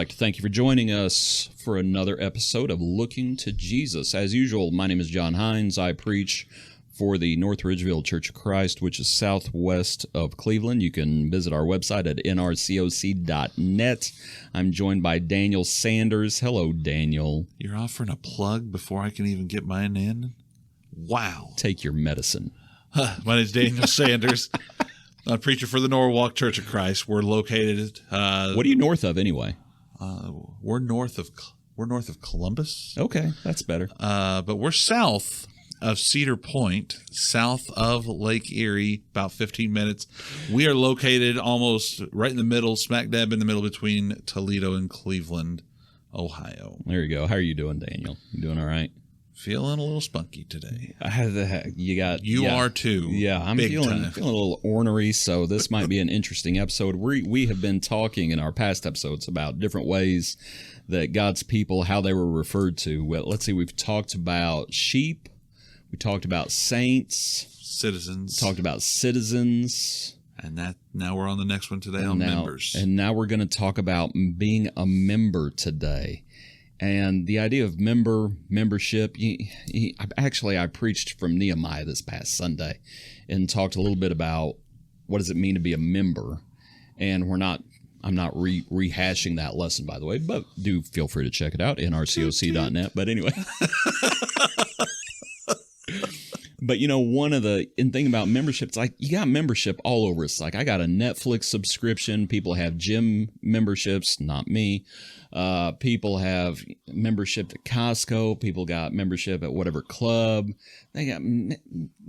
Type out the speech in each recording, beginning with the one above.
like to thank you for joining us for another episode of Looking to Jesus. As usual, my name is John Hines. I preach for the North Ridgeville Church of Christ, which is southwest of Cleveland. You can visit our website at nrcoc.net. I'm joined by Daniel Sanders. Hello, Daniel. You're offering a plug before I can even get mine in? Wow. Take your medicine. My name is Daniel Sanders. I'm a preacher for the Norwalk Church of Christ. We're located. What are you north of anyway? We're north of Columbus. Okay, that's better. But we're south of Cedar Point, south of Lake Erie, about 15 minutes. We are located almost right in the middle, smack dab in the middle between Toledo and Cleveland, Ohio. There you go. How are you doing, Daniel? You doing all right? Feeling a little spunky today. You are too. Yeah, I'm feeling a little ornery, so this might be an interesting episode. We have been talking in our past episodes about different ways that God's people, how they were referred to. Well, let's see, we've talked about sheep, we talked about saints, citizens, talked about citizens, and now we're on the next one today on members. And now we're going to talk about being a member today. And the idea of membership, I preached from Nehemiah this past Sunday and talked a little bit about what does it mean to be a member. And I'm not rehashing that lesson, by the way, but do feel free to check it out, nrcoc.net. But anyway. But, one of the thing about membership, it's like you got membership all over. It's like I got a Netflix subscription. People have gym memberships, not me. People have membership at Costco. People got membership at whatever club. We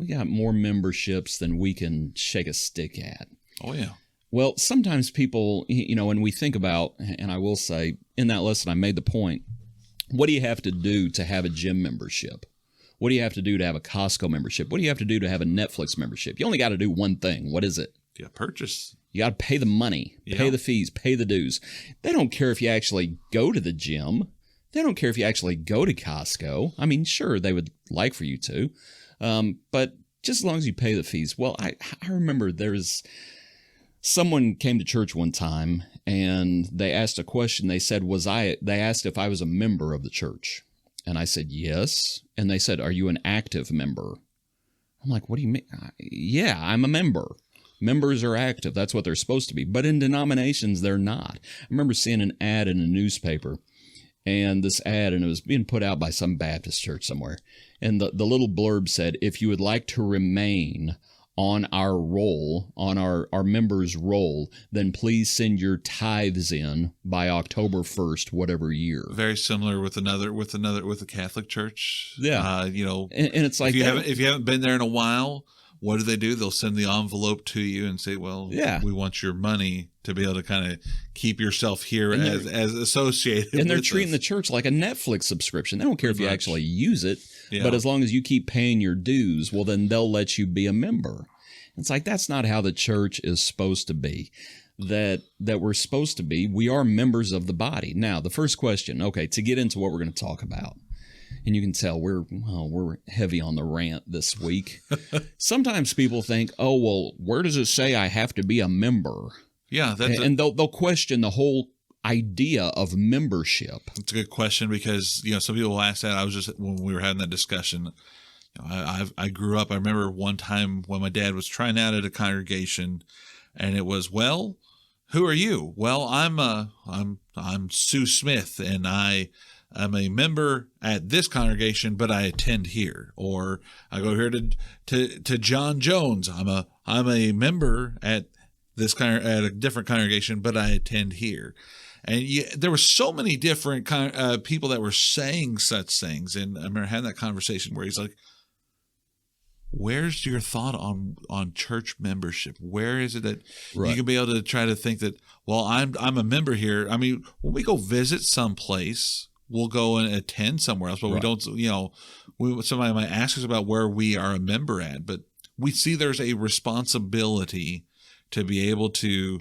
got more memberships than we can shake a stick at. Oh, yeah. Well, sometimes people, when we think about, and I will say in that lesson, I made the point, what do you have to do to have a gym membership? What do you have to do to have a Costco membership? What do you have to do to have a Netflix membership? You only got to do one thing. What is it? Yeah, purchase. You got to pay the money, pay the fees, pay the dues. They don't care if you actually go to the gym. They don't care if you actually go to Costco. I mean, sure, they would like for you to, but just as long as you pay the fees. Well, I remember someone came to church one time and they asked a question. They said, they asked if I was a member of the church. And I said, yes. And they said, are you an active member? I'm like, what do you mean? Yeah, I'm a member. Members are active. That's what they're supposed to be. But in denominations, they're not. I remember seeing an ad in a newspaper, and this ad, and it was being put out by some Baptist church somewhere. And the little blurb said, if you would like to remain on our roll, on our members' roll, then please send your tithes in by October 1st, whatever year. Very similar with the Catholic Church. Yeah. And it's like if you haven't been there in a while, what do? They'll send the envelope to you and say, well, we want your money to be able to kind of keep yourself here as associated. And they're treating the church like a Netflix subscription. They don't care if you actually use it, but as long as you keep paying your dues, well, then they'll let you be a member. It's like, that's not how the church is supposed to be. That we're supposed to be. We are members of the body. Now, the first question, okay, to get into what we're going to talk about. And you can tell we're heavy on the rant this week. Sometimes people think, oh, well, where does it say I have to be a member? Yeah. And they'll question the whole idea of membership. It's a good question because, some people will ask that. When we were having that discussion, I grew up. I remember one time when my dad was trying out at a congregation and it was, well, who are you? Well, I'm Sue Smith and I'm a member at this congregation, but I attend here. Or I go here to John Jones. I'm a member at at a different congregation, but I attend here. And there were so many different people that were saying such things. And I remember having that conversation where he's like, where's your thought on church membership? Where is it that you can be able to try to think that, well, I'm a member here. I mean, when we go visit someplace, we'll go and attend somewhere else, but we don't, somebody might ask us about where we are a member at, but we see there's a responsibility to be able to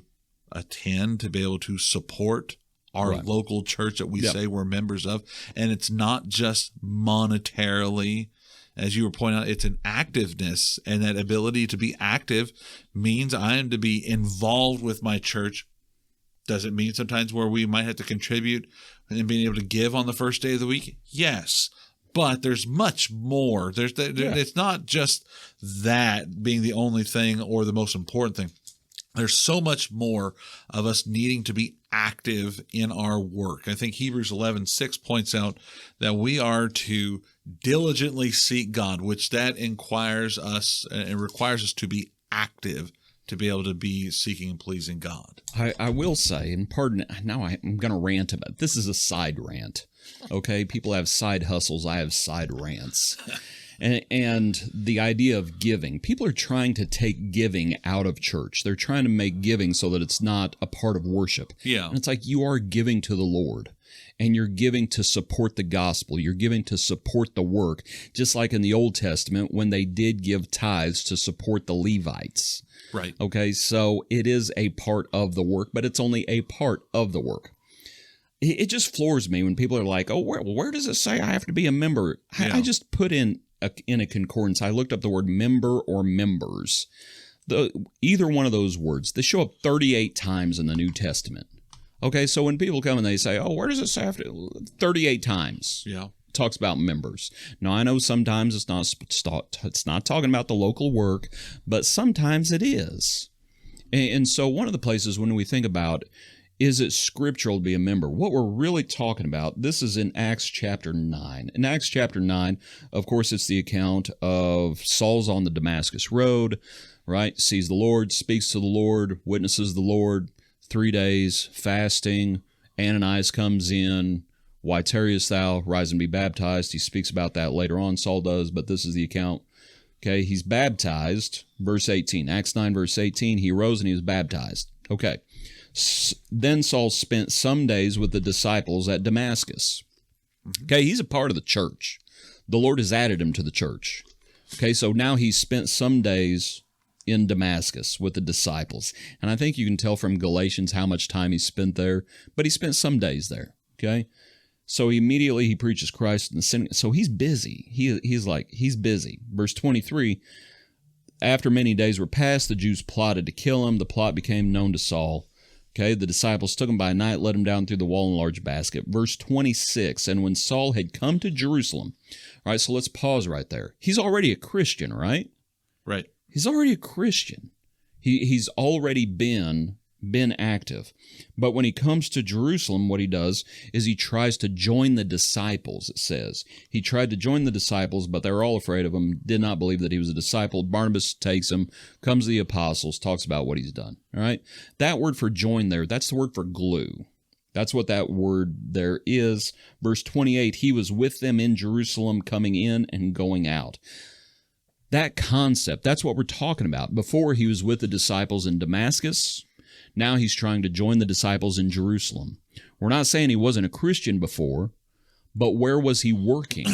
attend, to be able to support our local church that we say we're members of. And it's not just monetarily, as you were pointing out, it's an activeness, and that ability to be active means I am to be involved with my church Does it mean sometimes where we might have to contribute and being able to give on the first day of the week? Yes. But there's much more. It's not just that being the only thing or the most important thing. There's so much more of us needing to be active in our work. I think Hebrews 11:6 points out that we are to diligently seek God, which that inquires us and requires us to be active to be able to be seeking and pleasing God. I will say, and pardon, now I'm going to rant about it. This is a side rant. Okay, people have side hustles. I have side rants. And the idea of giving, people are trying to take giving out of church. They're trying to make giving so that it's not a part of worship. Yeah. And it's like you are giving to the Lord, and you're giving to support the gospel. You're giving to support the work, just like in the Old Testament when they did give tithes to support the Levites. Right. Okay, so it is a part of the work, but it's only a part of the work. It just floors me when people are like, oh, where does it say I have to be a member? Yeah. I just put in a concordance. I looked up the word member or members. Either one of those words, they show up 38 times in the New Testament. Okay, so when people come and they say, oh, where does it say I have to? 38 times. Yeah. Talks about members. Now, I know sometimes it's not talking about the local work, but sometimes it is. And so one of the places when we think about, is it scriptural to be a member? What we're really talking about, this is in Acts chapter 9. In Acts chapter 9, of course, it's the account of Saul's on the Damascus road, right? Sees the Lord, speaks to the Lord, witnesses the Lord, 3 days, fasting. Ananias comes in. Why tarriest thou? Rise and be baptized. He speaks about that later on, Saul does, but this is the account. Okay, he's baptized, verse 18. Acts 9, verse 18, he arose and he was baptized. Okay. Then Saul spent some days with the disciples at Damascus. Okay, he's a part of the church. The Lord has added him to the church. Okay, so now he's spent some days in Damascus with the disciples. And I think you can tell from Galatians how much time he spent there, but he spent some days there. Okay, so immediately he preaches Christ in the synagogue. So he's busy. He's busy. Verse 23, after many days were passed, the Jews plotted to kill him. The plot became known to Saul. Okay, the disciples took him by night, let him down through the wall in a large basket. Verse 26, and when Saul had come to Jerusalem, all right, so let's pause right there. He's already a Christian, right? Right. He's already a Christian. He's already been active. But when he comes to Jerusalem, what he does is he tries to join the disciples, it says. He tried to join the disciples, but they were all afraid of him, did not believe that he was a disciple. Barnabas takes him, comes to the apostles, talks about what he's done. All right? That word for join there, that's the word for glue. That's what that word there is. Verse 28, he was with them in Jerusalem, coming in and going out. That concept, that's what we're talking about. Before, he was with the disciples in Damascus. Now he's trying to join the disciples in Jerusalem. We're not saying he wasn't a Christian before, but where was he working?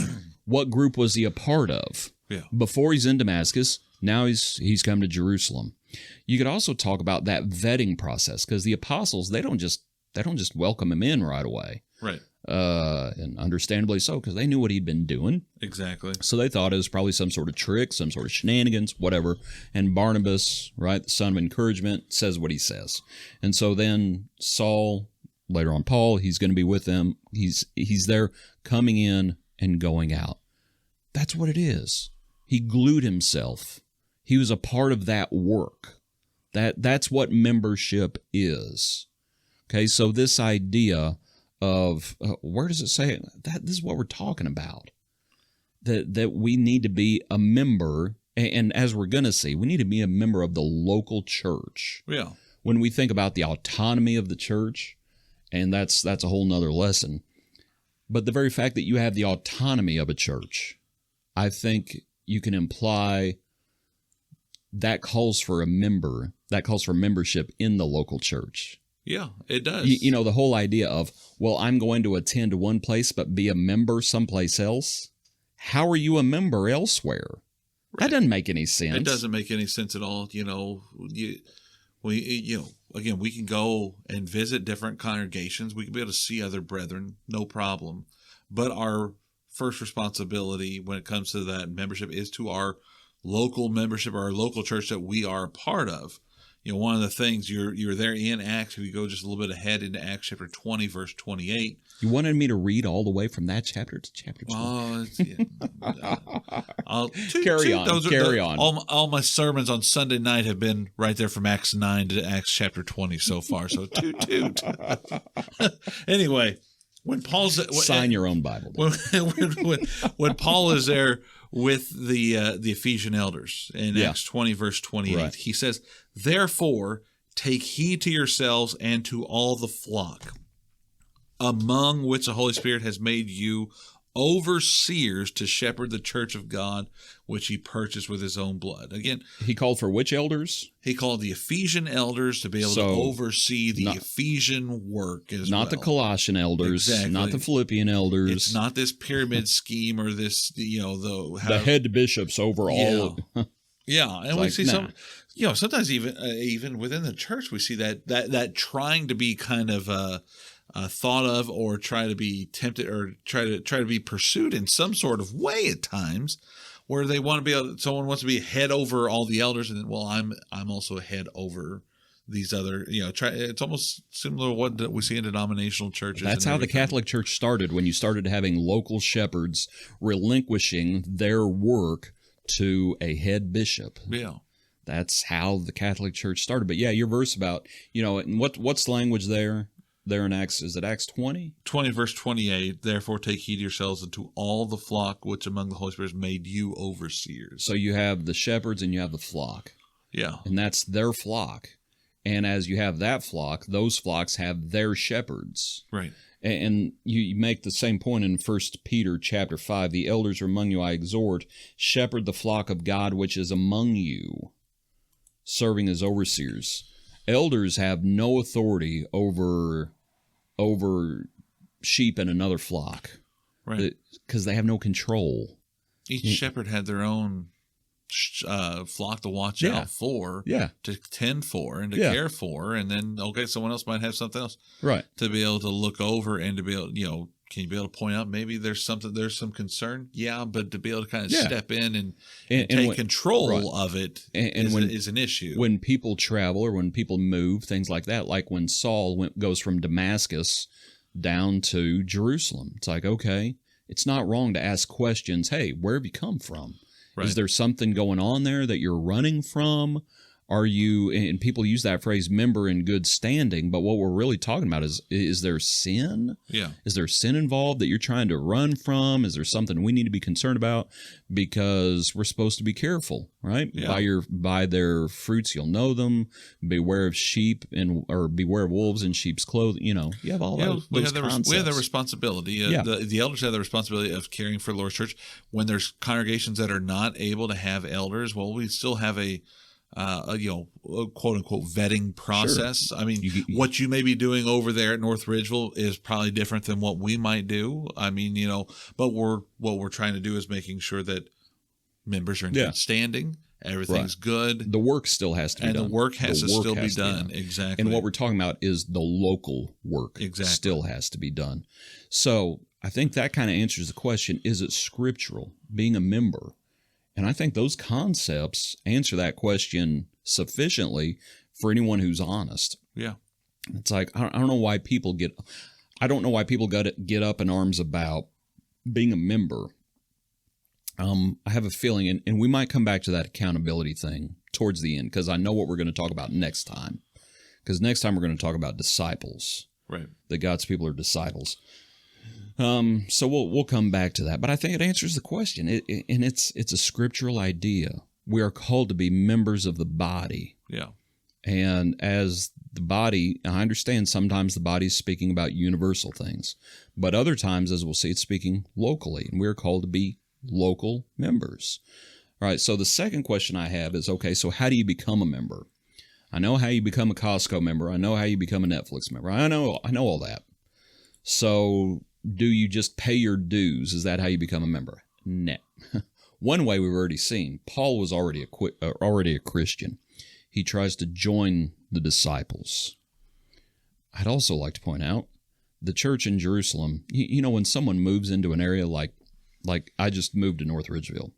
What group was he a part of? Yeah. Before he's in Damascus, now he's come to Jerusalem. You could also talk about that vetting process, because the apostles, they don't just welcome him in right away. Right. And understandably so, because they knew what he'd been doing. Exactly. So they thought it was probably some sort of trick, some sort of shenanigans, whatever. And Barnabas, right, the son of encouragement, says what he says. And so then Saul, later on Paul, he's going to be with them. He's there coming in and going out. That's what it is. He glued himself. He was a part of that work. That's what membership is. Okay, so this idea of where does it say that this is what we're talking about, that we need to be a member, and as we're going to see, we need to be a member of the local church. Yeah. When we think about the autonomy of the church, and that's a whole nother lesson, but the very fact that you have the autonomy of a church, I think you can imply that calls for a member, that calls for membership in the local church. Yeah, it does. You know, the whole idea of, well, I'm going to attend one place but be a member someplace else. How are you a member elsewhere? Right. That doesn't make any sense. It doesn't make any sense at all. You know, again, we can go and visit different congregations. We can be able to see other brethren, no problem. But our first responsibility when it comes to that membership is to our local membership, our local church that we are a part of. one of the things you're there in Acts. If you go just a little bit ahead into Acts chapter 20, verse 28. You wanted me to read all the way from that chapter to chapter 20. Oh, Carry on. All my sermons on Sunday night have been right there from Acts 9 to Acts chapter 20 so far. So toot. Anyway, when Paul's sign your own Bible. When Paul is there with the Ephesian elders in Acts 20 verse 28, right. He says, "Therefore, take heed to yourselves and to all the flock, among which the Holy Spirit has made you overseers to shepherd the church of God, which he purchased with his own blood." Again, he called for which elders? He called the Ephesian elders to be able to oversee the Ephesian work as well. Not the Colossian elders, exactly. Not the Philippian elders. It's not this pyramid scheme or this, the head bishops over all. Yeah, and we see some, sometimes even within the church, we see that trying to be kind of thought of or try to be tempted or try to be pursued in some sort of way at times, where they want to be someone wants to be head over all the elders, and then, well, I'm also a head over these other, it's almost similar to what we see in denominational churches. That's how the Catholic Church started, when you started having local shepherds relinquishing their work to a head bishop. Yeah. That's how the Catholic Church started. But yeah, your verse about, and what's the language there in Acts? Is it Acts 20? 20 verse 28, "Therefore take heed yourselves unto all the flock which among the Holy Spirit has made you overseers." So you have the shepherds and you have the flock. Yeah. And that's their flock. And as you have that flock, those flocks have their shepherds. Right. And you make the same point in 1 Peter chapter 5. "The elders are among you, I exhort, shepherd the flock of God which is among you, serving as overseers." Elders have no authority over sheep in another flock. Right. Because they have no control. Each shepherd had their own flock to watch out for, to tend for, and to care for, and then someone else might have something else, right, to be able to look over and to be able, can you be able to point out maybe there's some concern, but to be able to kind of step in and take control of it is an issue. When people travel or when people move, things like that, like when Saul goes from Damascus down to Jerusalem, it's like, okay, it's not wrong to ask questions. Hey, where have you come from? Right. Is there something going on there that you're running from? Are you, and people use that phrase, member in good standing, but what we're really talking about is there sin? Yeah. Is there sin involved that you're trying to run from? Is there something we need to be concerned about? Because we're supposed to be careful, right? Yeah. By their fruits you'll know them. Beware of sheep or beware of wolves in sheep's clothing. You have all those concepts. We have the responsibility. The elders have the responsibility of caring for the Lord's church. When there's congregations that are not able to have elders, well, we still have a quote unquote vetting process. Sure. I mean, what you may be doing over there at North Ridgeville is probably different than what we might do. I mean, but what we're trying to do is making sure that members are in good standing. Everything's good. The work still has to be done. And the work has to still be done. Exactly. And what we're talking about is the local work. Exactly. Still has to be done. So I think that kind of answers the question, is it scriptural, being a member? And I think those concepts answer that question sufficiently for anyone who's honest. Yeah. It's like, I don't know why people get up in arms about being a member. I have a feeling, and we might come back to that accountability thing towards the end, because I know what we're going to talk about next time. Because next time we're going to talk about disciples. Right. That God's people are disciples. So we'll come back to that, but I think it answers the question, and it's a scriptural idea. We are called to be members of the body. Yeah. And as the body, I understand sometimes the body is speaking about universal things, but other times, as we'll see, it's speaking locally, and we're called to be local members. All right. So the second question I have is, okay, so how do you become a member? I know how you become a Costco member. I know how you become a Netflix member. I know all that. So do you just pay your dues? Is that how you become a member? No. One way we've already seen, Paul was already a Christian. He tries to join the disciples. I'd also like to point out the church in Jerusalem. When someone moves into an area like I just moved to North Ridgeville,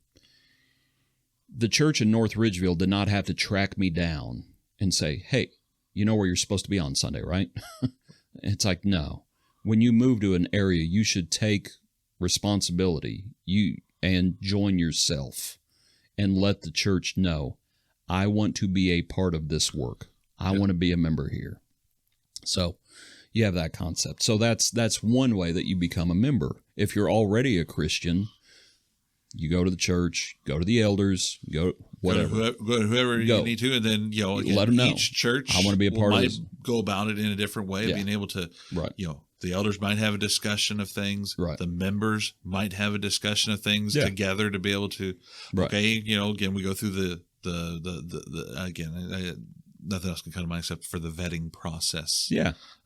the church in North Ridgeville did not have to track me down and say, hey, you know where you're supposed to be on Sunday, right? It's like, no. When you move to an area, you should take responsibility and join yourself and let the church know, I want to be a part of this work. I want to be a member here. So you have that concept. So that's one way that you become a member. If you're already a Christian, you go to the church, go to the elders, go whatever. Go to whoever you need to, and then again, let them know. Each church I want to be a part of this. Go about it in a different way, being able to, right. The elders might have a discussion of things. Right. The members might have a discussion of things together to be able to. Right. Okay, again, we go through the nothing else can come to mind except for the vetting process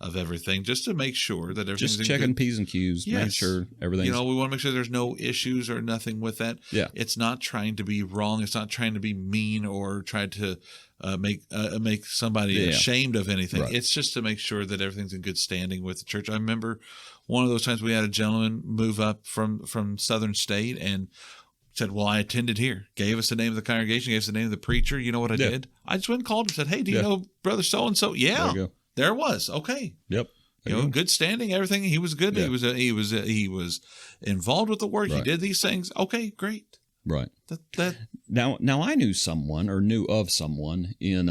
of everything, just to make sure that everything's just checking P's and Q's, make sure everything's... we want to make sure there's no issues or nothing with that. Yeah. It's not trying to be wrong. It's not trying to be mean or try to make somebody ashamed of anything. Right. It's just to make sure that everything's in good standing with the church. I remember one of those times we had a gentleman move up from Southern State and said, well, I attended here, gave us the name of the congregation, gave us the name of the preacher. You know what I did? I just went and called him and said, hey, do you know Brother So-and-so? Yeah, there it was. Okay. Yep. Good standing, everything. He was good. Yeah. He was involved with the work. Right. He did these things. Okay, great. Right. Now I knew someone or knew of someone in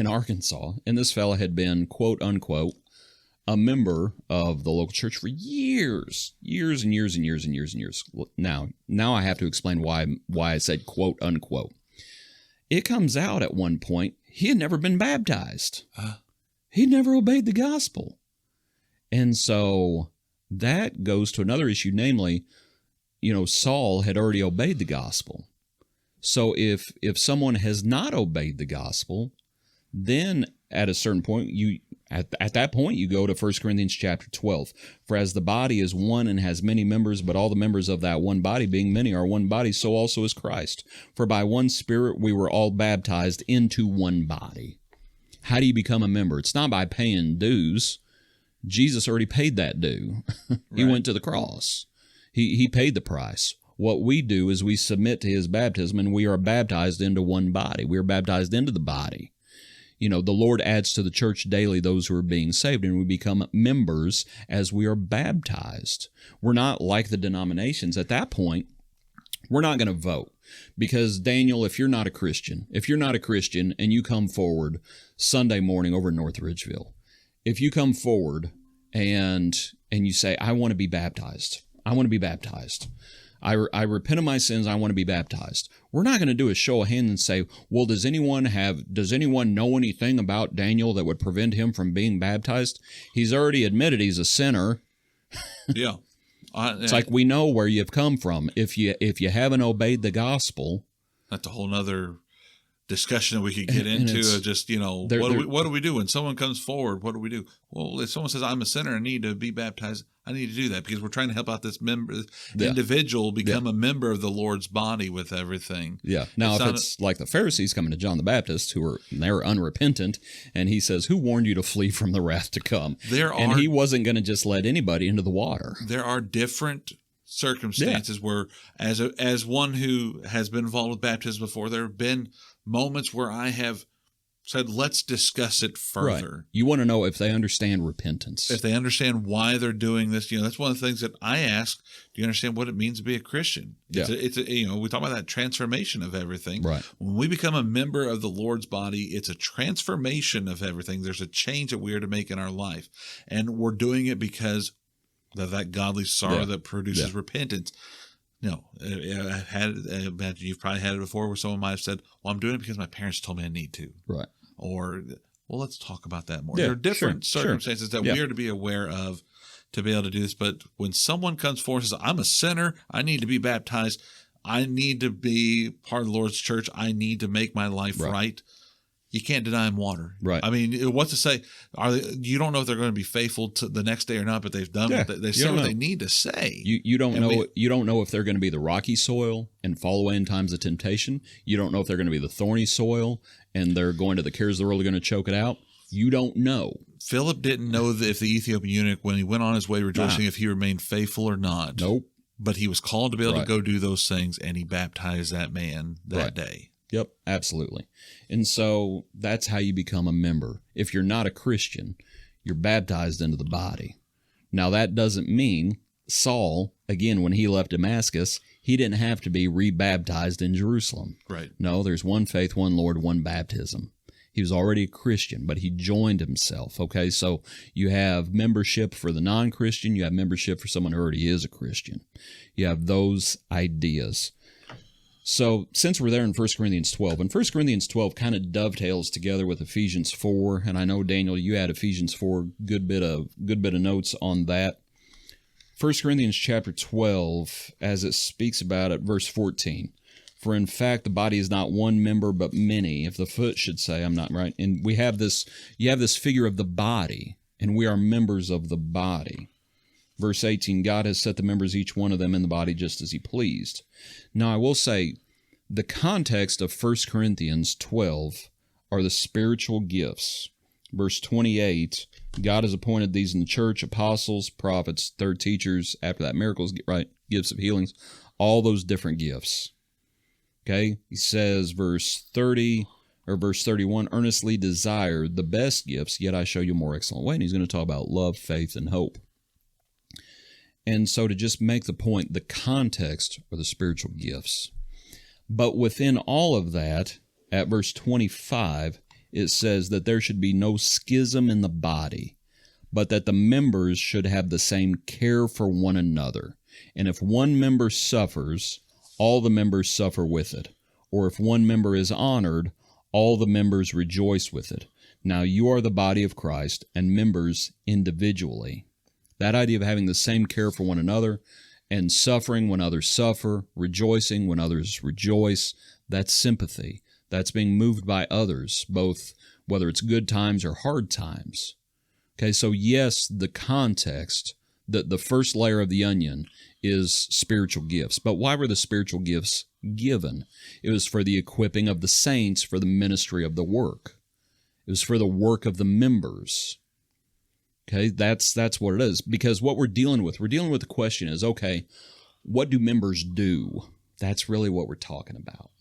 Arkansas, and this fella had been, quote unquote, a member of the local church for years and years and years and years and years. Now I have to explain why I said quote unquote. It comes out at one point he had never been baptized. He'd never obeyed the gospel. And so that goes to another issue, namely, Saul had already obeyed the gospel. So if someone has not obeyed the gospel, then at a certain point, at that point, you go to 1 Corinthians chapter 12. For as the body is one and has many members, but all the members of that one body, being many, are one body, so also is Christ. For by one Spirit we were all baptized into one body. How do you become a member? It's not by paying dues. Jesus already paid that due. He went to the cross. He paid the price. What we do is we submit to his baptism, and we are baptized into one body. We are baptized into the body. The Lord adds to the church daily those who are being saved, and we become members as we are baptized. We're not like the denominations. At that point, we're not going to vote. Because, Daniel, if you're not a Christian and you come forward Sunday morning over in North Ridgeville, if you come forward and you say, I want to be baptized. I repent of my sins. I want to be baptized. We're not going to do a show of hands and say, well, does anyone know anything about Daniel that would prevent him from being baptized? He's already admitted he's a sinner. Yeah. It's like we know where you've come from. If you haven't obeyed the gospel. That's a whole nother discussion that we could get into of just, what do we do when someone comes forward? What do we do? Well, if someone says, I'm a sinner and need to be baptized, I need to do that because we're trying to help out this individual become a member of the Lord's body with everything. Yeah. Now, if it's like the Pharisees coming to John the Baptist, they're unrepentant, and he says, who warned you to flee from the wrath to come? And he wasn't going to just let anybody into the water. There are different circumstances where, as one who has been involved with baptism before, there have been moments where I have said, let's discuss it further. Right. You want to know if they understand repentance. If they understand why they're doing this. That's one of the things that I ask. Do you understand what it means to be a Christian? Yeah. We talk about that transformation of everything. Right. When we become a member of the Lord's body, it's a transformation of everything. There's a change that we are to make in our life. And we're doing it because of that godly sorrow that produces repentance. No, you've probably had it before where someone might have said, well, I'm doing it because my parents told me I need to. Right. Or, well, let's talk about that more. There are different circumstances that we are to be aware of to be able to do this. But when someone comes forward and says, I'm a sinner, I need to be baptized, I need to be part of the Lord's church, I need to make my life right. You can't deny them water. Right. I mean, what's to say? You don't know if they're going to be faithful to the next day or not, but they've done they've said what they need to say. You don't know. You don't know if they're going to be the rocky soil and fall away in times of temptation. You don't know if they're going to be the thorny soil and they're going to the cares of the world are going to choke it out. You don't know. Philip didn't know if the Ethiopian eunuch, when he went on his way rejoicing, if he remained faithful or not. Nope. But he was called to be able to go do those things, and he baptized that man that day. Yep, absolutely. And so that's how you become a member. If you're not a Christian, you're baptized into the body. Now, that doesn't mean Saul, again, when he left Damascus, he didn't have to be rebaptized in Jerusalem. Right. No, there's one faith, one Lord, one baptism. He was already a Christian, but he joined himself. Okay, so you have membership for the non-Christian. You have membership for someone who already is a Christian. You have those ideas. So since we're there in 1 Corinthians 12, and 1 Corinthians 12 kind of dovetails together with Ephesians 4, and I know, Daniel, you had Ephesians 4, good bit of notes on that. 1 Corinthians chapter 12, as it speaks about it, verse 14. For in fact, the body is not one member, but many. If the foot should say, I'm not right. And we have this, you have this figure of the body, and we are members of the body. Verse 18, God has set the members, each one of them, in the body just as he pleased. Now, I will say, the context of 1 Corinthians 12 are the spiritual gifts. Verse 28, God has appointed these in the church, apostles, prophets, third teachers, after that miracles, right, gifts of healings, all those different gifts. Okay, he says, verse 30 or verse 31, earnestly desire the best gifts, yet I show you a more excellent way. And he's going to talk about love, faith, and hope. And so to just make the point, the context are the spiritual gifts. But within all of that, at verse 25, it says that there should be no schism in the body, but that the members should have the same care for one another. And if one member suffers, all the members suffer with it. Or if one member is honored, all the members rejoice with it. Now you are the body of Christ, and members individually. That idea of having the same care for one another, and suffering when others suffer, rejoicing when others rejoice, that's sympathy. That's being moved by others, both whether it's good times or hard times. Okay, so yes, the context, the first layer of the onion is spiritual gifts. But why were the spiritual gifts given? It was for the equipping of the saints for the ministry of the work. It was for the work of the members. Okay, that's what it is. Because what we're dealing with the question is, okay, what do members do? That's really what we're talking about.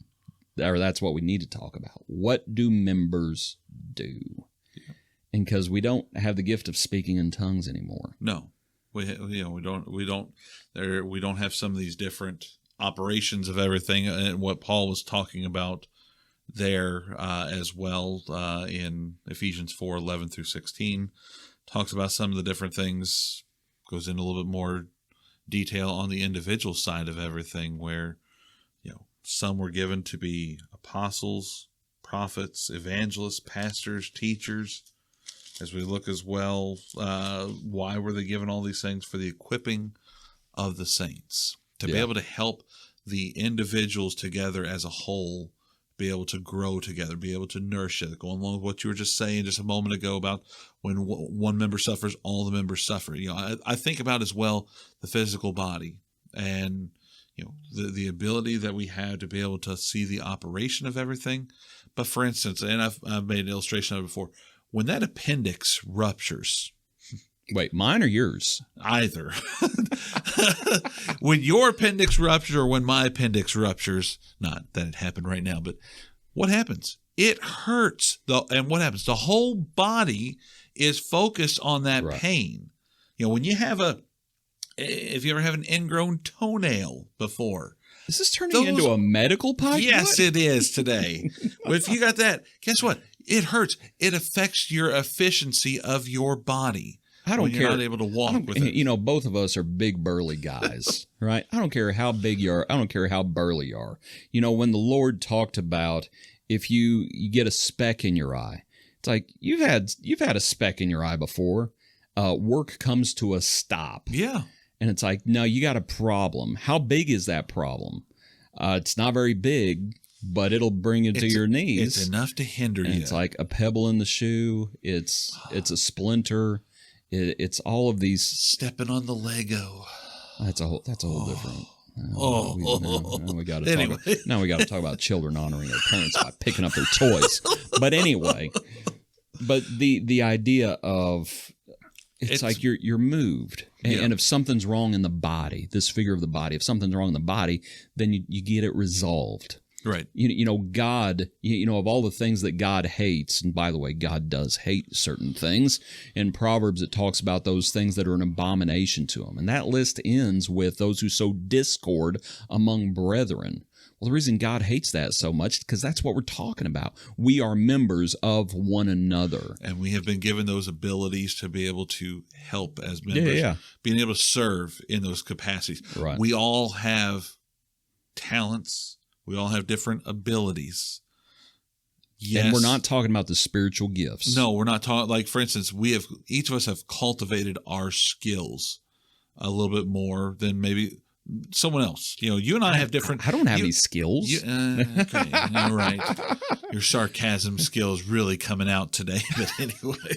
Or that's what we need to talk about. What do members do? Yeah. And because we don't have the gift of speaking in tongues anymore. No. We don't have some of these different operations of everything, and what Paul was talking about there as well in Ephesians 4:11 through 16 talks about some of the different things, goes into a little bit more detail on the individual side of everything, where some were given to be apostles, prophets, evangelists, pastors, teachers. As we look as well, why were they given all these things? For the equipping of the saints, to be able to help the individuals together as a whole be able to grow together, be able to nourish it. Going along with what you were just saying just a moment ago about when one member suffers, all the members suffer. I think about as well the physical body, and the ability that we have to be able to see the operation of everything. But for instance, and I've made an illustration of it before, when that appendix ruptures. Wait, mine or yours? Either. When your appendix ruptures or when my appendix ruptures, not that it happened right now, but what happens? It hurts. And what happens? The whole body is focused on that pain. When you have if you ever have an ingrown toenail before. Is this turning into a medical podcast? Yes, it is today. Well, if you got that, guess what? It hurts. It affects your efficiency of your body. I don't care. You're not able to walk with it. Both of us are big, burly guys, right? I don't care how big you are. I don't care how burly you are. When the Lord talked about if you get a speck in your eye, it's like you've had a speck in your eye before. Work comes to a stop. Yeah. And it's like, no, you got a problem. How big is that problem? It's not very big, but it'll bring you to your knees. It's enough to hinder you. It's like a pebble in the shoe. It's a splinter. It's all of these. Stepping on the Lego. That's a whole different. We got to anyway. Now we got to talk about children honoring their parents by picking up their toys. But anyway, the idea of it's like you're moved, and if something's wrong in the body, this figure of the body, if something's wrong in the body, then you get it resolved. Right. God, of all the things that God hates, and by the way, God does hate certain things. In Proverbs, it talks about those things that are an abomination to him. And that list ends with those who sow discord among brethren. Well, the reason God hates that so much is because that's what we're talking about. We are members of one another. And we have been given those abilities to be able to help as members, Yeah. being able to serve in those capacities. Right. We all have talents. We all have different abilities. Yes. And we're not talking about the spiritual gifts. No, we're not talking, like, for instance, each of us have cultivated our skills a little bit more than maybe someone else. You and I have different. I don't have any skills. Okay, all right. Your sarcasm skills really coming out today. But anyway,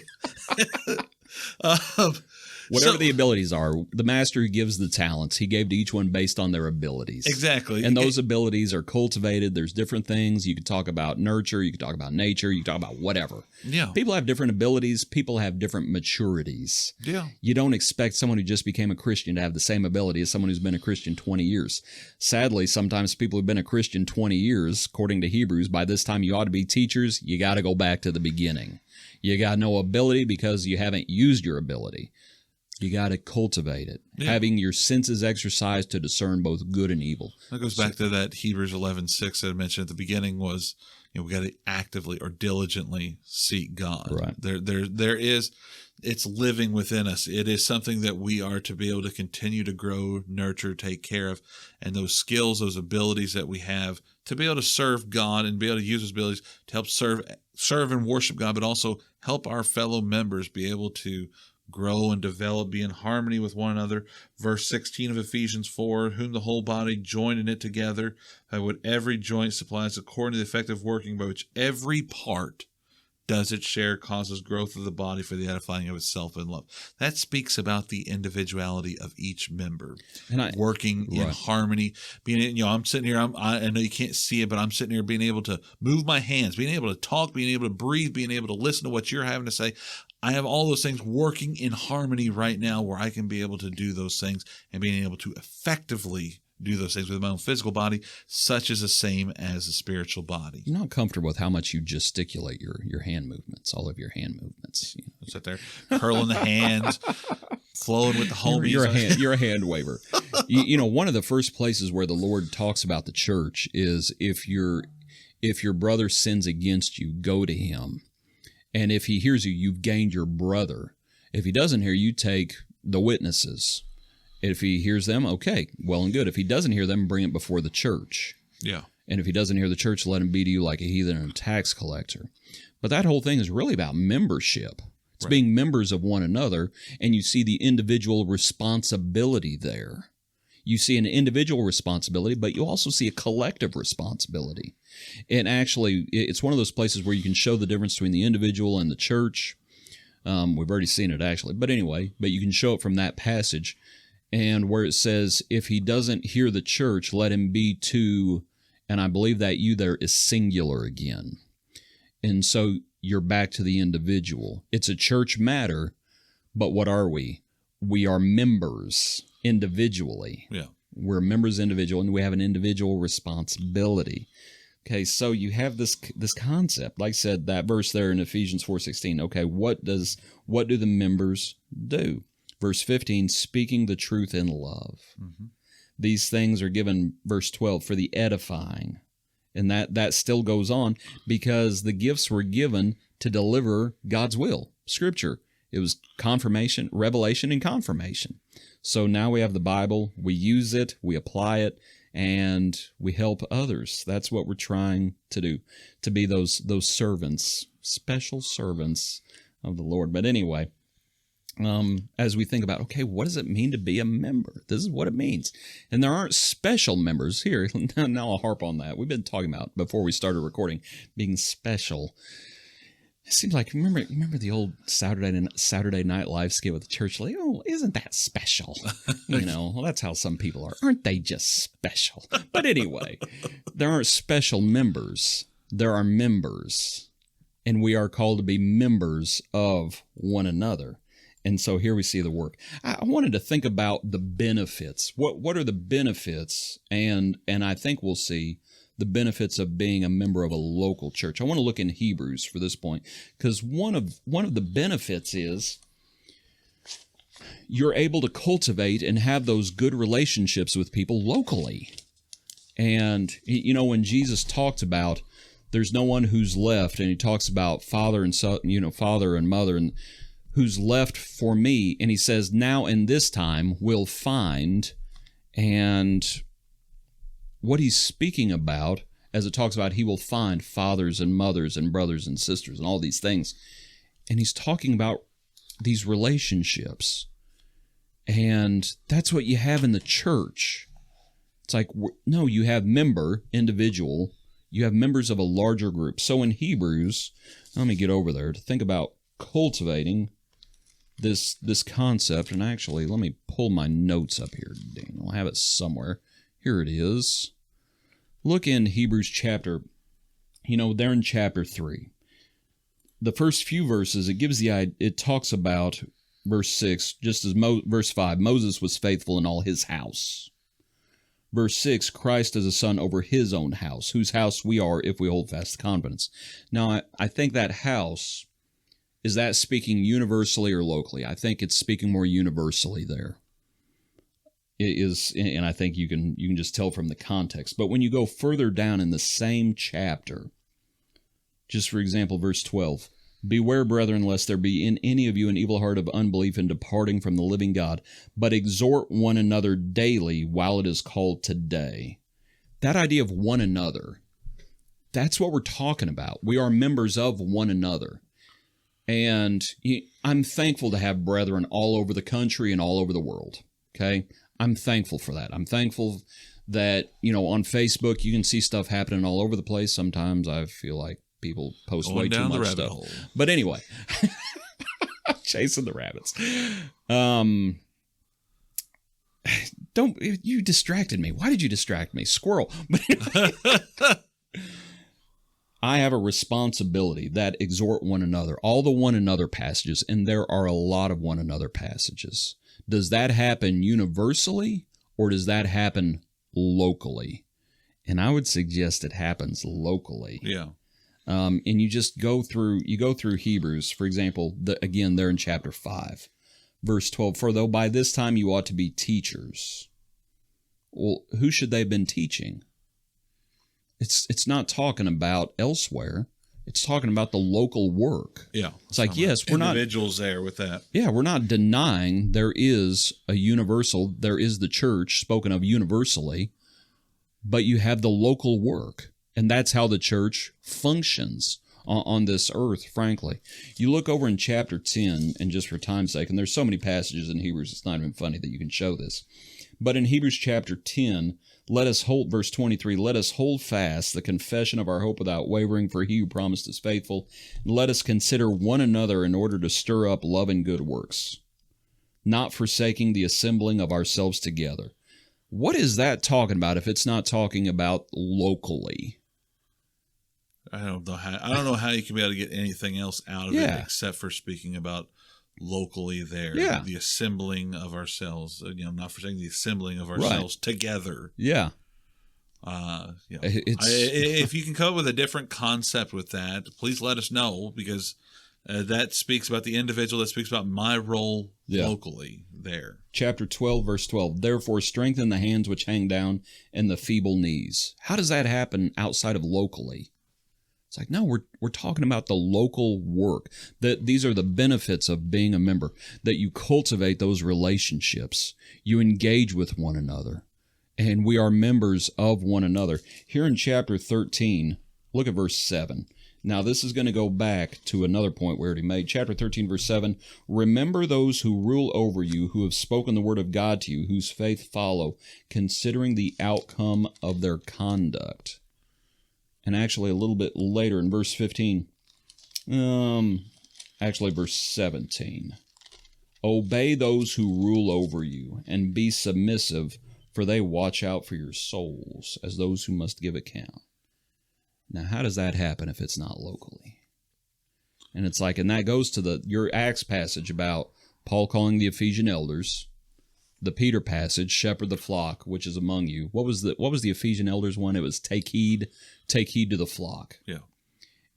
Whatever the abilities are, the master who gives the talents, he gave to each one based on their abilities. Exactly. And those abilities are cultivated. There's different things. You could talk about nurture. You could talk about nature. You could talk about whatever. Yeah. People have different abilities. People have different maturities. Yeah. You don't expect someone who just became a Christian to have the same ability as someone who's been a Christian 20 years. Sadly, sometimes people who've been a Christian 20 years, according to Hebrews, by this time you ought to be teachers. You got to go back to the beginning. You got no ability because you haven't used your ability. You got to cultivate it, having your senses exercised to discern both good and evil. That goes back to that Hebrews 11:6 that I mentioned at the beginning was, we got to actively or diligently seek God. Right. There is, it's living within us. It is something that we are to be able to continue to grow, nurture, take care of. And those skills, those abilities that we have to be able to serve God and be able to use those abilities to help serve and worship God, but also help our fellow members be able to grow and develop, be in harmony with one another. Verse 16 of Ephesians 4, whom the whole body joined in it together, by what every joint supplies according to the effective working by which every part does its share, causes growth of the body for the edifying of itself in love. That speaks about the individuality of each member, and working in harmony. Being, I'm sitting here. I know you can't see it, but I'm sitting here being able to move my hands, being able to talk, being able to breathe, being able to listen to what you're having to say. I have all those things working in harmony right now where I can be able to do those things and being able to effectively do those things with my own physical body, such as the same as the spiritual body. You're not comfortable with how much you gesticulate your hand movements, all of your hand movements. Sit there, curling the hands, flowing with the homies. You're a hand waver. One of the first places where the Lord talks about the church is if your brother sins against you, go to him. And if he hears you, you've gained your brother. If he doesn't hear you, take the witnesses. If he hears them, okay, well and good. If he doesn't hear them, bring it before the church. Yeah. And if he doesn't hear the church, let him be to you like a heathen and a tax collector. But that whole thing is really about membership. It's being members of one another, and you see the individual responsibility there. You see an individual responsibility, but you also see a collective responsibility. And actually, it's one of those places where you can show the difference between the individual and the church. We've already seen it, actually. But anyway, you can show it from that passage. And where it says, if he doesn't hear the church, let him be to, and I believe that you there is singular again. And so you're back to the individual. It's a church matter, but what are we? We are members individually. Yeah. We're members individual, and we have an individual responsibility. Okay, so you have this concept. Like I said, that verse there in Ephesians 4:16. Okay, what do the members do? Verse 15, speaking the truth in love. Mm-hmm. These things are given, verse 12, for the edifying. And that still goes on because the gifts were given to deliver God's will, Scripture. It was confirmation, revelation, and confirmation. So now we have the Bible, we use it, we apply it, and we help others. That's what we're trying to do, to be those servants, special servants of the Lord. But anyway, as we think about, okay, what does it mean to be a member? This is what it means. And there aren't special members here. Now I'll harp on that. We've been talking about, before we started recording, being special. It seems like, remember the old Saturday Night Live skit with the church lady? Oh, isn't that special? Well, that's how some people are. Aren't they just special? But anyway, there aren't special members. There are members. And we are called to be members of one another. And so here we see the work. I wanted to think about the benefits. What are the benefits? And I think we'll see the benefits of being a member of a local church. I want to look in Hebrews for this point, because one of the benefits is you're able to cultivate and have those good relationships with people locally. And, you know, when Jesus talked about there's no one who's left, and he talks about father and son, you know, father and mother, and who's left for me, and he says, now in this time we'll find, and what he's speaking about, as it talks about, he will find fathers and mothers and brothers and sisters and all these things. And he's talking about these relationships. And that's what you have in the church. It's like, no, you have individual, you have members of a larger group. So in Hebrews, let me get over there to think about cultivating this concept. And actually, let me pull my notes up here, Daniel. I have it somewhere. Here it is. Look in Hebrews chapter, they're in chapter 3. The first few verses, it talks about verse 6, just as verse 5, Moses was faithful in all his house. Verse 6, Christ as a son over his own house, whose house we are if we hold fast the confidence. Now, I think that house, is that speaking universally or locally? I think it's speaking more universally there. It is, and I think you can just tell from the context. But when you go further down in the same chapter, just for example, verse 12, beware, brethren, lest there be in any of you an evil heart of unbelief in departing from the living God, but exhort one another daily while it is called today. That idea of one another, that's what we're talking about. We are members of one another. And I'm thankful to have brethren all over the country and all over the world, okay? I'm thankful for that. I'm thankful that, on Facebook, you can see stuff happening all over the place. Sometimes I feel like people post way too much stuff. Hole. But anyway, chasing the rabbits. You distracted me. Why did you distract me? Squirrel. I have a responsibility that exhort one another. All the one another passages, and there are a lot of one another passages. Does that happen universally, or does that happen locally? And I would suggest it happens locally. Yeah. And you just go through Hebrews, for example, again, they're in chapter 5, verse 12, for though by this time you ought to be teachers. Well, who should they have been teaching? It's not talking about elsewhere. It's talking about the local work. Yeah. It's like, yes, we're not individuals there with that. Yeah, we're not denying there is there is the church spoken of universally, but you have the local work, and that's how the church functions on this earth, frankly. You look over in chapter 10, and just for time's sake, and there's so many passages in Hebrews, it's not even funny that you can show this. But in Hebrews chapter 10, verse 23, let us hold fast the confession of our hope without wavering, for he who promised is faithful. And let us consider one another in order to stir up love and good works, not forsaking the assembling of ourselves together. What is that talking about if it's not talking about locally? I don't know how you can be able to get anything else out of it except for speaking about locally there. Yeah. The assembling of ourselves, not forsaking the assembling of ourselves together. Yeah. If you can come up with a different concept with that, please let us know, because that speaks about the individual, that speaks about my role locally there. Chapter 12, verse 12, therefore strengthen the hands which hang down and the feeble knees. How does that happen outside of locally? It's like, no, we're talking about the local work. That these are the benefits of being a member, that you cultivate those relationships, you engage with one another, and we are members of one another. Here in chapter 13, look at verse 7. Now, this is going to go back to another point we already made. Chapter 13, verse 7, remember those who rule over you, who have spoken the word of God to you, whose faith follow, considering the outcome of their conduct. And actually a little bit later in verse 15, verse 17, obey those who rule over you and be submissive, for they watch out for your souls as those who must give account. Now, how does that happen if it's not locally? And it's like, and that goes to your Acts passage about Paul calling the Ephesian elders, the Peter passage, shepherd the flock which is among you. What was the Ephesian elders one? It was take heed to the flock. Yeah.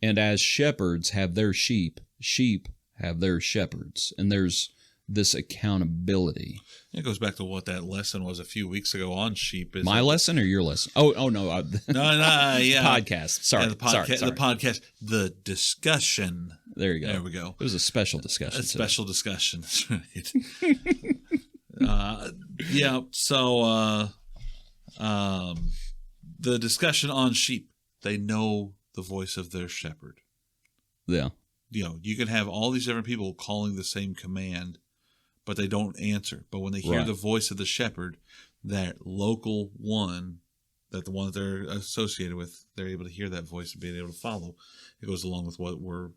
And as shepherds have their sheep, sheep have their shepherds. And there's this accountability. It goes back to what that lesson was a few weeks ago on sheep. My lesson or your lesson? Oh no. No, yeah. Podcast. Sorry. Yeah, the podcast, the discussion. There you go. There we go. It was a special discussion. A special discussion. That's right. Yeah. So, the discussion on sheep, they know the voice of their shepherd. Yeah. You can have all these different people calling the same command, but they don't answer. But when they hear the voice of the shepherd, that local one, that the one that they're associated with, they're able to hear that voice and being able to follow. It goes along with what we're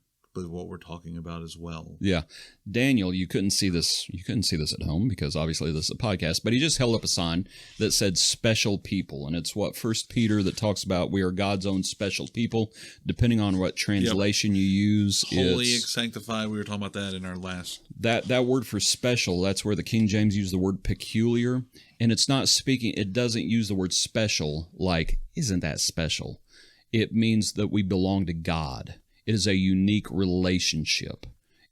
talking about as well. Yeah. Daniel, you couldn't see this at home because obviously this is a podcast, but he just held up a sign that said special people. And it's what First Peter that talks about we are God's own special people, depending on what translation you use. Holy, sanctified. We were talking about that in our last. That word for special, that's where the King James used the word peculiar. And it's not speaking, it doesn't use the word special like, isn't that special? It means that we belong to God. It is a unique relationship,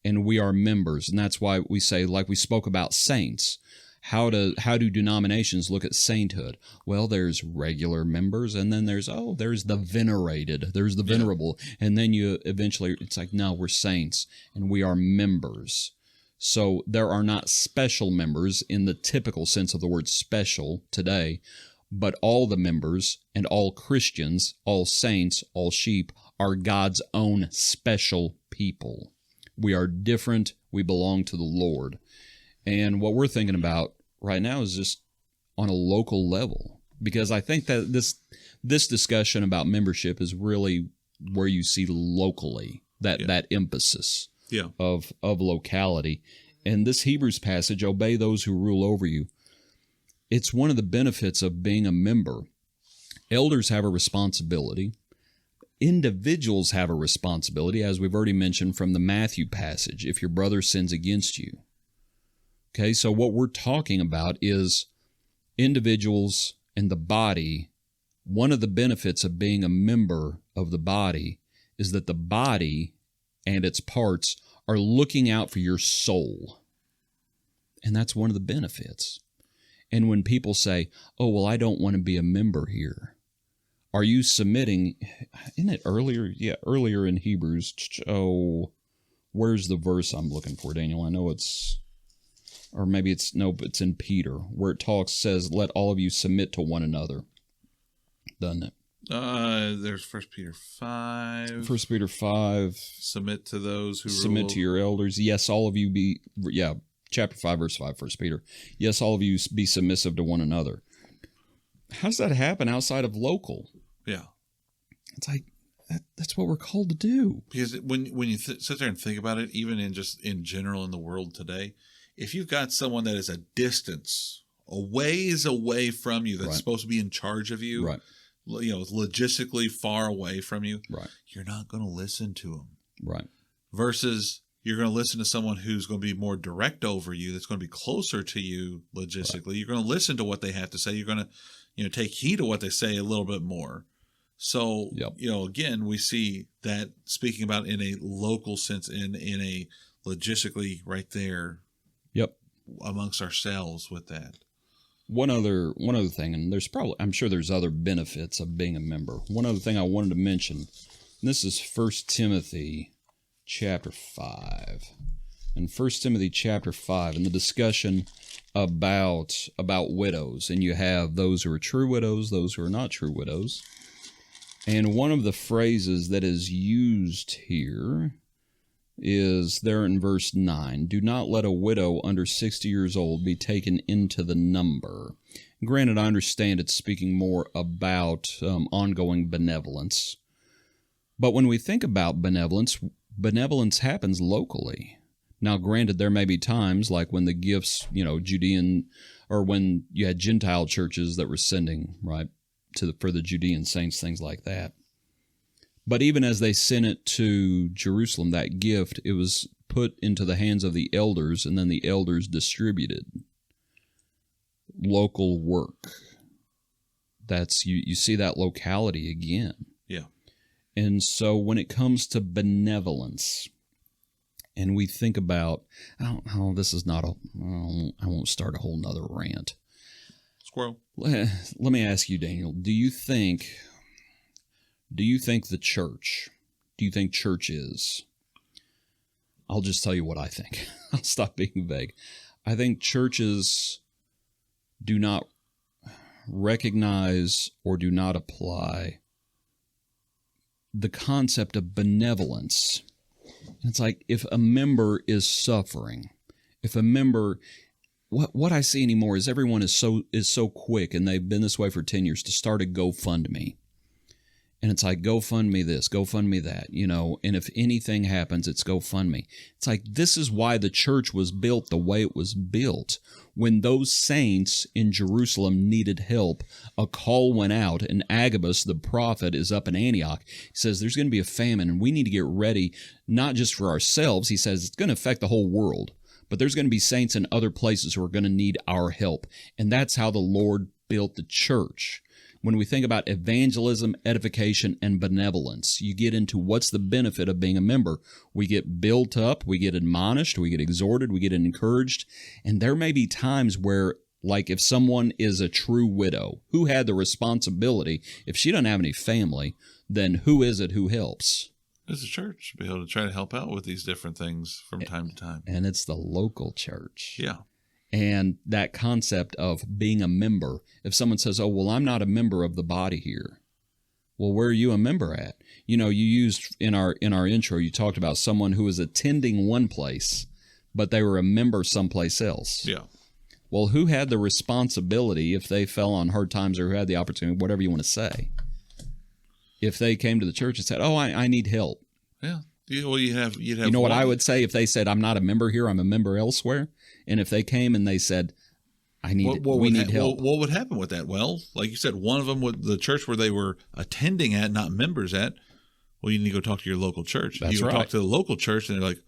and we are members, and that's why we say, like we spoke about saints, how do denominations look at sainthood? Well, there's regular members, and then there's the venerated, there's the venerable, and then you eventually, it's like, no, we're saints, and we are members. So there are not special members in the typical sense of the word special today, but all the members and all Christians, all saints, all sheep, are God's own special people. We are different. We belong to the Lord. And what we're thinking about right now is just on a local level, because I think that this discussion about membership is really where you see locally that emphasis of locality. And this Hebrews passage, obey those who rule over you. It's one of the benefits of being a member. Elders have a responsibility. Individuals have a responsibility, as we've already mentioned from the Matthew passage, if your brother sins against you. Okay, so what we're talking about is individuals and the body. One of the benefits of being a member of the body is that the body and its parts are looking out for your soul. And that's one of the benefits. And when people say, oh, well, I don't want to be a member here. Are you submitting, isn't it earlier? Yeah, earlier in Hebrews. Oh, where's the verse I'm looking for, Daniel? I know it's, or maybe it's, no, but it's in Peter, where it says, let all of you submit to one another. Doesn't it? There's 1 Peter 5. 1 Peter 5. Submit to those who submit to your elders. Yes, all of you be, chapter 5, verse 5, 1 Peter. Yes, all of you be submissive to one another. How does that happen outside of local? Yeah. It's like, that's what we're called to do. Because when you sit there and think about it, even in general in the world today, if you've got someone that is a distance, a ways away from you, that's supposed to be in charge of you, logistically far away from you, you're not going to listen to them. Right. Versus you're going to listen to someone who's going to be more direct over you, that's going to be closer to you logistically. Right. You're going to listen to what they have to say. You're going to take heed of what they say a little bit more. So, again, we see that speaking about in a local sense, in a logistically right there amongst ourselves with that. One other thing, and I'm sure there's other benefits of being a member. One other thing I wanted to mention, and this is 1 Timothy chapter 5. In 1 Timothy chapter 5, in the discussion about widows, and you have those who are true widows, those who are not true widows. And one of the phrases that is used here is there in verse 9. Do not let a widow under 60 years old be taken into the number. Granted, I understand it's speaking more about ongoing benevolence. But when we think about benevolence happens locally. Now, granted, there may be times like when the gifts, Judean, or when you had Gentile churches that were sending, right, for the Judean saints, things like that. But even as they sent it to Jerusalem, that gift, it was put into the hands of the elders, and then the elders distributed. local work. That's you see that locality again. Yeah. And so when it comes to benevolence, and we think about, this is not I won't start a whole nother rant. Squirrel. Let me ask you, Daniel, do you think the church, do you think churches, I'll just tell you what I think. I'll stop being vague. I think churches do not recognize or do not apply the concept of benevolence. It's like if a member is suffering, if a member, what I see anymore is everyone is so quick, and they've been this way for 10 years, to start a GoFundMe. And it's like, GoFundMe this, GoFundMe that, and if anything happens, it's GoFundMe. It's like, this is why the church was built the way it was built. When those saints in Jerusalem needed help, a call went out, and Agabus, the prophet, is up in Antioch. He says, there's going to be a famine, and we need to get ready, not just for ourselves. He says, it's going to affect the whole world, but there's going to be saints in other places who are going to need our help. And that's how the Lord built the church. When we think about evangelism, edification, and benevolence, you get into what's the benefit of being a member. We get built up, we get admonished, we get exhorted, we get encouraged. And there may be times where, like if someone is a true widow, who had the responsibility, if she doesn't have any family, then who is it who helps? It's the church to be able to try to help out with these different things from time to time. And it's the local church. Yeah. And that concept of being a member, if someone says, oh, well, I'm not a member of the body here. Well, where are you a member at? You used in our intro, you talked about someone who was attending one place, but they were a member someplace else. Yeah. Well, who had the responsibility if they fell on hard times, or who had the opportunity, whatever you want to say? If they came to the church and said, oh, I need help. Yeah. Well, you'd have what I would say if they said, I'm not a member here, I'm a member elsewhere. And if they came and they said, we need help. What would happen with that? Well, like you said, one of them would, the church where they were attending at, not members at, well, you need to go talk to your local church. That's you go right. talk to the local church, and they're like,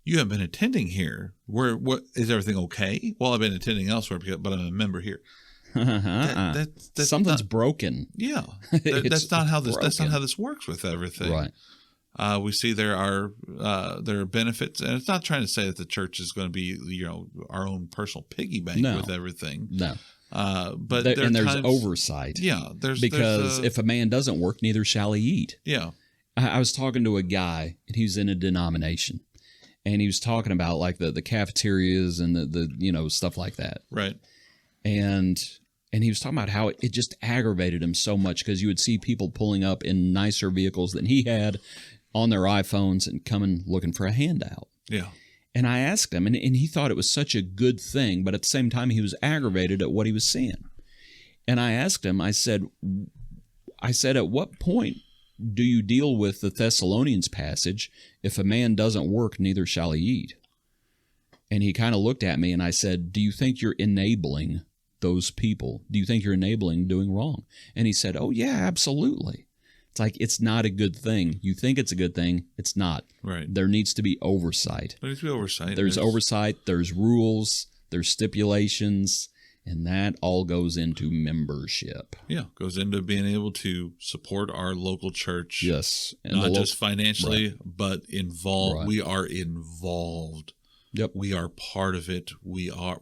you haven't been attending here. What is everything okay? Well, I've been attending elsewhere, but I'm a member here. That's Something's not, broken. Yeah, that's not how this. That's not how this works with everything. Right. We see there are benefits, and it's not trying to say that the church is going to be our own personal piggy bank with everything. No. But there's oversight. Yeah, because if a man doesn't work, neither shall he eat. Yeah. I was talking to a guy, and he was in a denomination, and he was talking about like the cafeterias and the stuff like that. Right. And he was talking about how it just aggravated him so much, because you would see people pulling up in nicer vehicles than he had on their iPhones and coming looking for a handout. Yeah. And I asked him, and he thought it was such a good thing, but at the same time, he was aggravated at what he was seeing. And I asked him, I said, at what point do you deal with the Thessalonians passage, if a man doesn't work, neither shall he eat? And he kind of looked at me, and I said, do you think you're enabling those people? Do you think you're enabling doing wrong? And he said, oh, yeah, absolutely. It's like, it's not a good thing. You think it's a good thing. It's not. Right. There needs to be oversight. There needs to be oversight. There's oversight. There's rules. There's stipulations. And that all goes into membership. Yeah. Goes into being able to support our local church. Yes. And not just financially, right. but involved. Right. We are involved. Yep. We are part of it. We are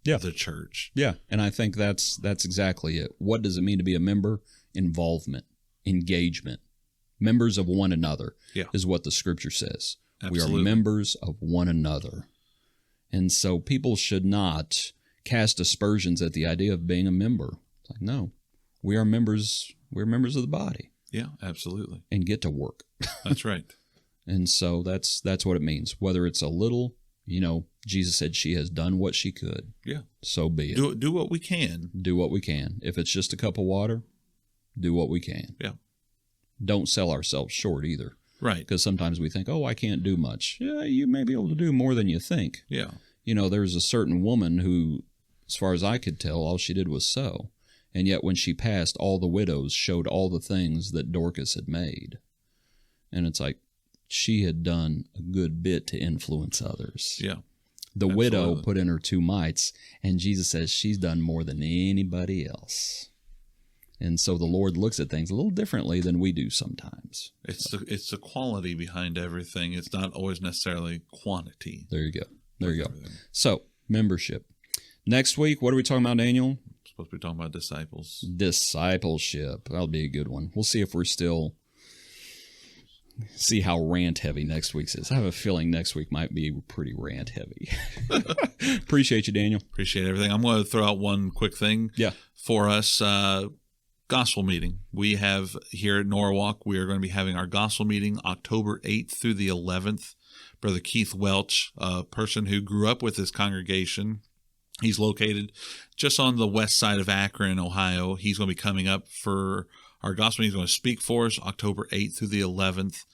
yeah. the church. Yeah. And I think that's exactly it. What does it mean to be a member? Involvement. Engagement. Members of one another is what the scripture says. Absolutely. We are members of one another. And so people should not cast aspersions at the idea of being a member. It's like, no, we are members. We're members of the body. Yeah, absolutely. And get to work. That's right. And so that's what it means. Whether it's a little, Jesus said she has done what she could. Yeah. So be it. Do what we can. Do what we can. If it's just a cup of water, do what we can. Yeah. Don't sell ourselves short either. Right. Because sometimes we think, I can't do much. Yeah, you may be able to do more than you think. Yeah. There's a certain woman who, as far as I could tell, all she did was sew. And yet when she passed, all the widows showed all the things that Dorcas had made. And it's like, she had done a good bit to influence others. Yeah. The widow Absolutely. put in her 2 mites, and Jesus says she's done more than anybody else. And so the Lord looks at things a little differently than we do sometimes. It's the quality behind everything. It's not always necessarily quantity. There you go. There you go. Everything. So, membership. Next week, what are we talking about, Daniel? We're supposed to be talking about disciples. Discipleship. That'll be a good one. We'll see if we're still... See how rant heavy next week's is. I have a feeling next week might be pretty rant heavy. Appreciate you, Daniel. Appreciate everything. I'm going to throw out one quick thing Yeah. for us. Gospel meeting. We have here at Norwalk, we are going to be having our gospel meeting October 8th through the 11th. Brother Keith Welch, a person who grew up with this congregation, he's located just on the west side of Akron, Ohio. He's going to be coming up for our gospel meeting. He's going to speak for us October 8th through the 11th.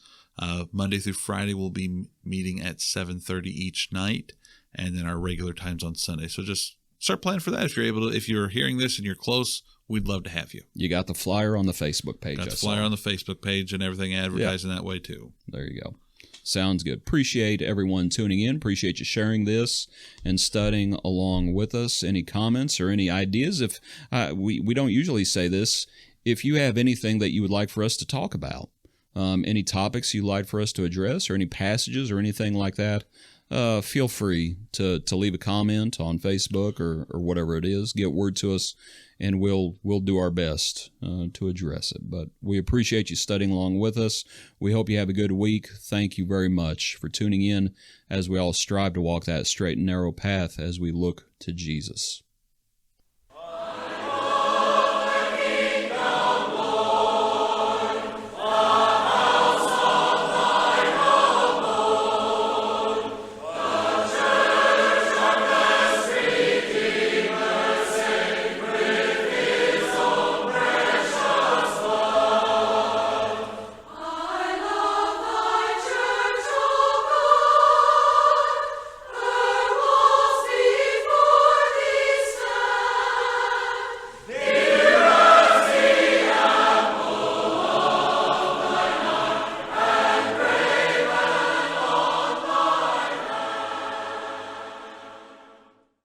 Monday through Friday, we'll be meeting at 7:30 each night, and then our regular times on Sunday. So just start planning for that. If you're able to, if you're hearing this and you're close, we'd love to have you. You got the flyer on the Facebook page. Got the flyer on the Facebook page and everything advertising that way too. There you go. Sounds good. Appreciate everyone tuning in. Appreciate you sharing this and studying along with us. Any comments or any ideas? If we don't usually say this, if you have anything that you would like for us to talk about, any topics you'd like for us to address, or any passages or anything like that, feel free to leave a comment on Facebook or whatever it is. Get word to us, and we'll do our best to address it. But we appreciate you studying along with us. We hope you have a good week. Thank you very much for tuning in as we all strive to walk that straight and narrow path as we look to Jesus.